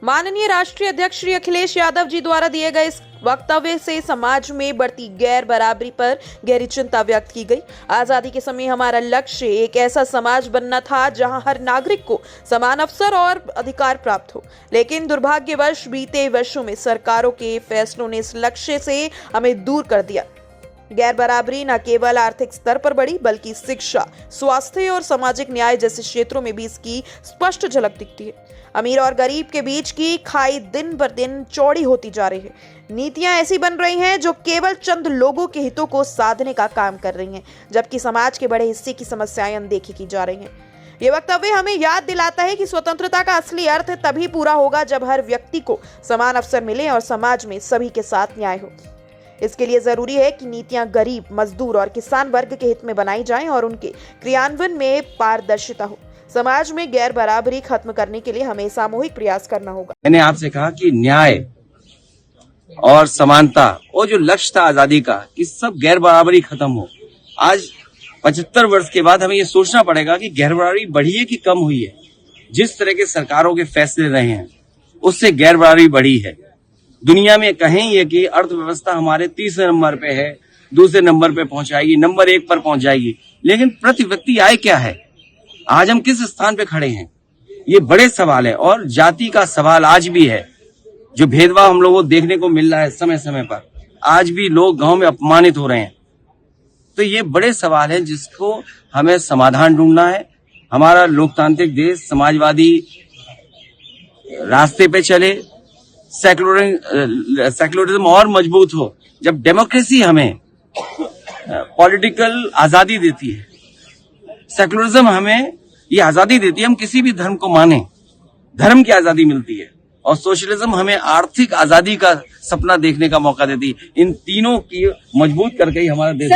माननीय राष्ट्रीय अध्यक्ष श्री अखिलेश यादव जी द्वारा दिए गए इस वक्तव्य से समाज में बढ़ती गैर बराबरी पर गहरी चिंता व्यक्त की गई। आजादी के समय हमारा लक्ष्य एक ऐसा समाज बनना था जहां हर नागरिक को समान अवसर और अधिकार प्राप्त हो, लेकिन दुर्भाग्यवश बीते वर्षों में सरकारों के फैसलों ने इस लक्ष्य से हमें दूर कर दिया। गैर बराबरी न केवल आर्थिक स्तर पर बढ़ी, बल्कि शिक्षा, स्वास्थ्य और सामाजिक न्याय जैसे क्षेत्रों में भी इसकी स्पष्ट झलक दिखती है। अमीर और गरीब के बीच की खाई दिन बर दिन चौड़ी होती जा रही है। नीतियां ऐसी बन रही हैं जो केवल चंद लोगों के हितों को साधने का काम कर रही हैं, जबकि समाज के बड़े हिस्से की समस्याएं अनदेखी की जा रही हैं। ये वक्तव्य हमें याद दिलाता है कि स्वतंत्रता का असली अर्थ तभी पूरा होगा जब हर व्यक्ति को समान अवसर मिले और समाज में सभी के साथ न्याय हो। इसके लिए जरूरी है कि नीतियां गरीब, मजदूर और किसान वर्ग के हित में बनाई जाएं और उनके क्रियान्वयन में पारदर्शिता हो। समाज में गैर बराबरी खत्म करने के लिए हमें सामूहिक प्रयास करना होगा। मैंने आपसे कहा कि न्याय और समानता और जो लक्ष्य था आजादी का, कि सब गैर बराबरी खत्म हो। आज 75 वर्ष के बाद हमें ये सोचना पड़ेगा कि गैर बराबरी बढ़ी है कि कम हुई है। जिस तरह के सरकारों के फैसले रहे हैं उससे गैर बराबरी बढ़ी है। दुनिया में कहें ये कि अर्थव्यवस्था हमारे तीसरे नंबर पे है, दूसरे नंबर पे पहुंचाएगी, नंबर 1 पर पहुंच जाएगी, लेकिन प्रति व्यक्ति आय क्या है? आज हम किस स्थान पे खड़े हैं? ये बड़े सवाल है। और जाति का सवाल आज भी है। जो भेदभाव हम लोगों को देखने को मिल रहा है समय समय पर, आज भी लोग गांव में अपमानित हो रहे हैं। तो ये बड़े सवाल हैं जिसको हमें समाधान ढूंढना है। हमारा लोकतांत्रिक देश समाजवादी रास्ते पे चले, सेक्युलरिज्म और मजबूत हो। जब डेमोक्रेसी हमें पॉलिटिकल आजादी देती है, सेक्युलरिज्म हमें ये आजादी देती है, हम किसी भी धर्म को माने, धर्म की आजादी मिलती है, और सोशलिज्म हमें आर्थिक आजादी का सपना देखने का मौका देती है। इन तीनों की मजबूत करके ही हमारा देश